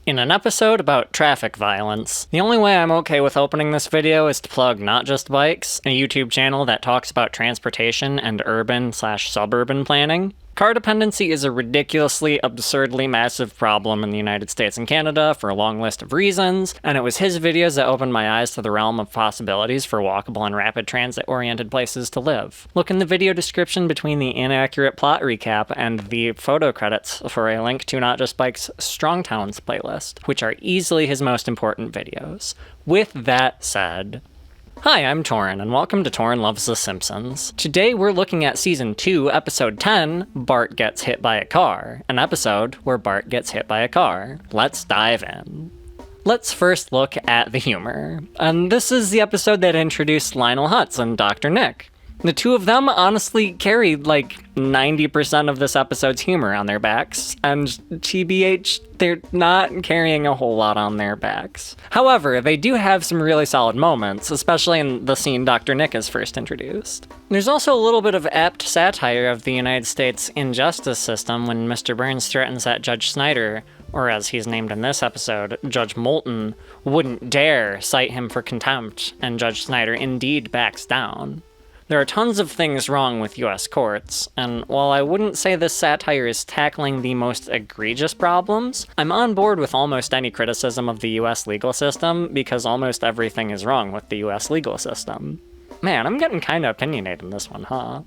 In an episode about traffic violence, the only way I'm okay with opening this video is to plug Not Just Bikes, a YouTube channel that talks about transportation and urban/suburban planning. Car dependency is a ridiculously, absurdly massive problem in the United States and Canada for a long list of reasons, and it was his videos that opened my eyes to the realm of possibilities for walkable and rapid transit-oriented places to live. Look in the video description between the inaccurate plot recap and the photo credits for a link to Not Just Bike's Strong Towns playlist, which are easily his most important videos. With that said, hi, I'm Torin, and welcome to Torin Loves The Simpsons. Today we're looking at Season 2, Episode 10, Bart Gets Hit by a Car, an episode where Bart gets hit by a car. Let's dive in. Let's first look at the humor. And this is the episode that introduced Lionel Hutz and Dr. Nick. The two of them honestly carried like 90% of this episode's humor on their backs, and TBH, they're not carrying a whole lot on their backs. However, they do have some really solid moments, especially in the scene Dr. Nick is first introduced. There's also a little bit of apt satire of the United States injustice system when Mr. Burns threatens that Judge Snyder, or as he's named in this episode, Judge Moulton, wouldn't dare cite him for contempt, and Judge Snyder indeed backs down. There are tons of things wrong with US courts, and while I wouldn't say this satire is tackling the most egregious problems, I'm on board with almost any criticism of the US legal system because almost everything is wrong with the US legal system. Man, I'm getting kinda opinionated in this one, huh?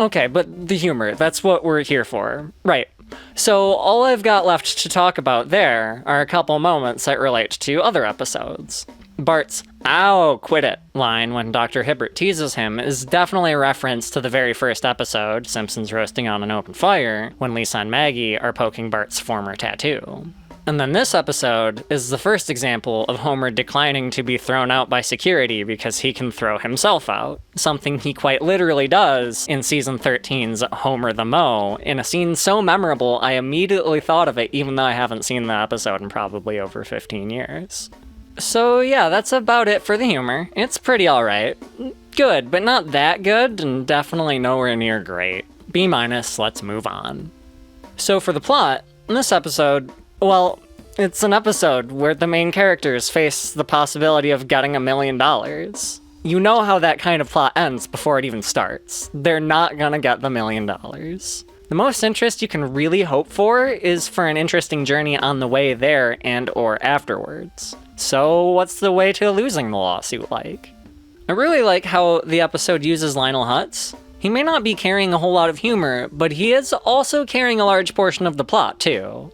Okay, but the humor, that's what we're here for. Right. So all I've got left to talk about there are a couple moments that relate to other episodes. Bart's "ow, quit it" line when Dr. Hibbert teases him is definitely a reference to the very first episode, Simpsons Roasting on an Open Fire, when Lisa and Maggie are poking Bart's former tattoo. And then this episode is the first example of Homer declining to be thrown out by security because he can throw himself out, something he quite literally does in Season 13's Homer the Mo, in a scene so memorable I immediately thought of it even though I haven't seen the episode in probably over 15 years. So yeah, that's about it for the humor. It's pretty alright. Good, but not that good, and definitely nowhere near great. B-, let's move on. So for the plot, in this episode, well, it's an episode where the main characters face the possibility of getting $1 million. You know how that kind of plot ends before it even starts. They're not gonna get the $1 million. The most interest you can really hope for is for an interesting journey on the way there and or afterwards. So what's the way to losing the lawsuit like? I really like how the episode uses Lionel Hutz. He may not be carrying a whole lot of humor, but he is also carrying a large portion of the plot too.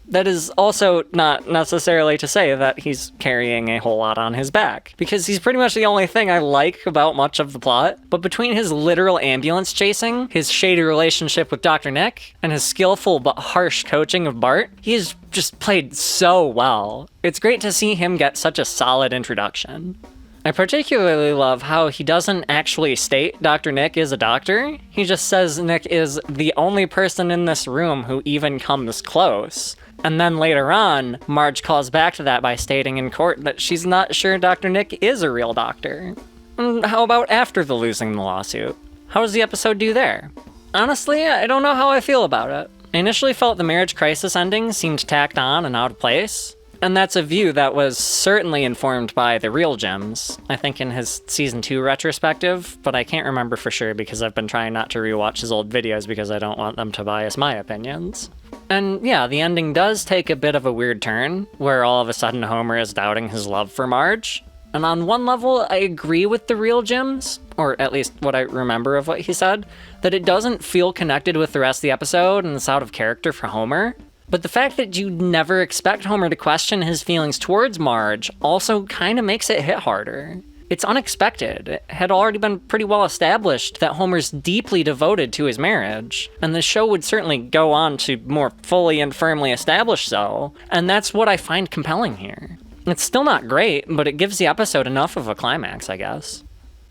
That is also not necessarily to say that he's carrying a whole lot on his back, because he's pretty much the only thing I like about much of the plot. But between his literal ambulance chasing, his shady relationship with Dr. Nick, and his skillful but harsh coaching of Bart, he is just played so well. It's great to see him get such a solid introduction. I particularly love how he doesn't actually state Dr. Nick is a doctor. He just says Nick is the only person in this room who even comes close. And then later on, Marge calls back to that by stating in court that she's not sure Dr. Nick is a real doctor. And how about after the losing the lawsuit? How does the episode do there? Honestly, I don't know how I feel about it. I initially felt the marriage crisis ending seemed tacked on and out of place. And that's a view that was certainly informed by the real Gems, I think in his Season 2 retrospective, but I can't remember for sure because I've been trying not to rewatch his old videos because I don't want them to bias my opinions. And yeah, the ending does take a bit of a weird turn, where all of a sudden Homer is doubting his love for Marge. And on one level, I agree with the real Gems, or at least what I remember of what he said, that it doesn't feel connected with the rest of the episode and it's out of character for Homer. But the fact that you never expect Homer to question his feelings towards Marge also kind of makes it hit harder. It's unexpected. It had already been pretty well established that Homer's deeply devoted to his marriage, and the show would certainly go on to more fully and firmly establish so, and that's what I find compelling here. It's still not great, but it gives the episode enough of a climax, I guess.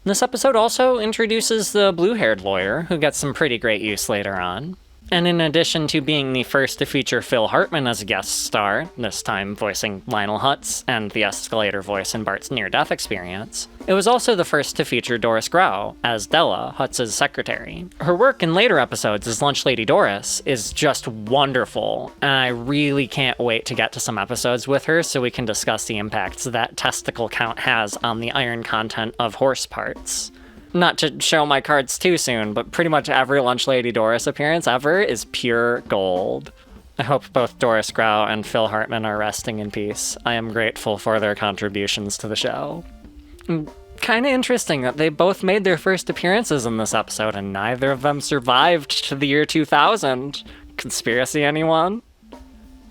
This episode also introduces the blue-haired lawyer, who gets some pretty great use later on. And in addition to being the first to feature Phil Hartman as a guest star, this time voicing Lionel Hutz and the escalator voice in Bart's near-death experience, it was also the first to feature Doris Grau as Della, Hutz's secretary. Her work in later episodes as Lunch Lady Doris is just wonderful, and I really can't wait to get to some episodes with her so we can discuss the impacts that testicle count has on the iron content of horse parts. Not to show my cards too soon, but pretty much every Lunch Lady Doris appearance ever is pure gold. I hope both Doris Grau and Phil Hartman are resting in peace. I am grateful for their contributions to the show. Kinda interesting that they both made their first appearances in this episode and neither of them survived to the year 2000. Conspiracy, anyone?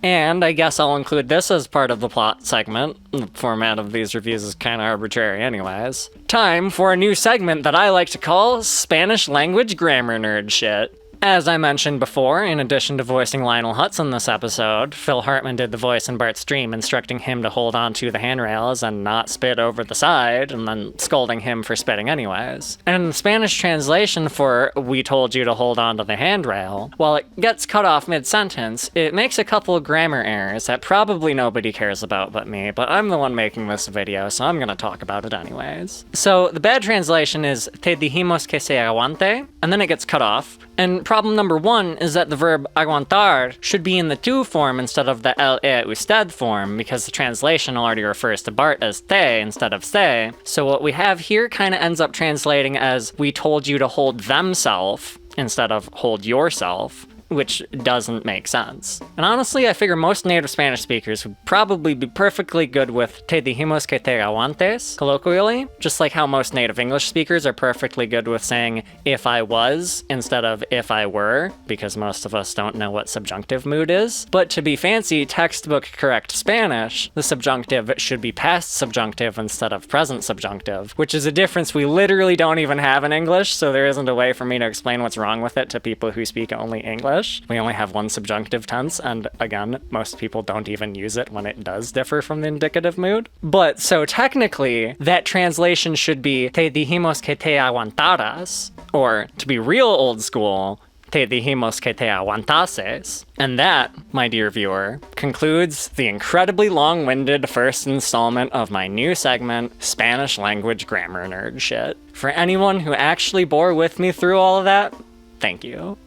And I guess I'll include this as part of the plot segment. The format of these reviews is kinda arbitrary anyways. Time for a new segment that I like to call Spanish Language Grammar Nerd Shit. As I mentioned before, in addition to voicing Lionel Hutz in this episode, Phil Hartman did the voice in Bart's dream, instructing him to hold on to the handrails and not spit over the side, and then scolding him for spitting anyways. And in the Spanish translation for "we told you to hold on to the handrail," while it gets cut off mid-sentence, it makes a couple of grammar errors that probably nobody cares about but me, but I'm the one making this video, so I'm gonna talk about it anyways. So the bad translation is "te dijimos que se aguante," and then it gets cut off. And problem number one is that the verb aguantar should be in the tú form instead of the el usted form, because the translation already refers to Bart as te instead of se. So what we have here kind of ends up translating as "we told you to hold themself" instead of "hold yourself," which doesn't make sense. And honestly, I figure most native Spanish speakers would probably be perfectly good with "te dijimos que te aguantes," colloquially, just like how most native English speakers are perfectly good with saying "if I was" instead of "if I were," because most of us don't know what subjunctive mood is. But to be fancy, textbook correct Spanish, the subjunctive should be past subjunctive instead of present subjunctive, which is a difference we literally don't even have in English, so there isn't a way for me to explain what's wrong with it to people who speak only English. We only have one subjunctive tense, and again, most people don't even use it when it does differ from the indicative mood. But so technically, that translation should be "te dijimos que te aguantaras," or to be real old school, "te dijimos que te aguantases." And that, my dear viewer, concludes the incredibly long-winded first installment of my new segment, Spanish Language Grammar Nerd Shit. For anyone who actually bore with me through all of that, thank you.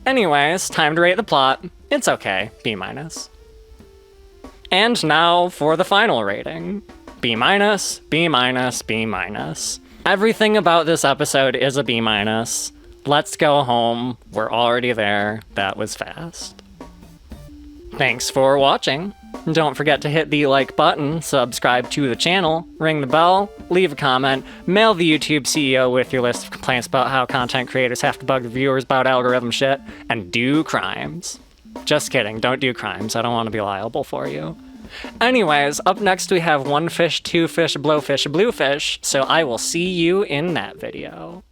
Anyways, time to rate the plot. It's okay, B-. And now for the final rating. B-, B-, B-. Everything about this episode is a B-. Let's go home. We're already there. That was fast. Thanks for watching. Don't forget to hit the like button, subscribe to the channel, ring the bell, leave a comment, mail the YouTube CEO with your list of complaints about how content creators have to bug the viewers about algorithm shit, and do crimes. Just kidding, don't do crimes, I don't want to be liable for you. Anyways, up next we have one fish, two fish, blowfish, bluefish, so I will see you in that video.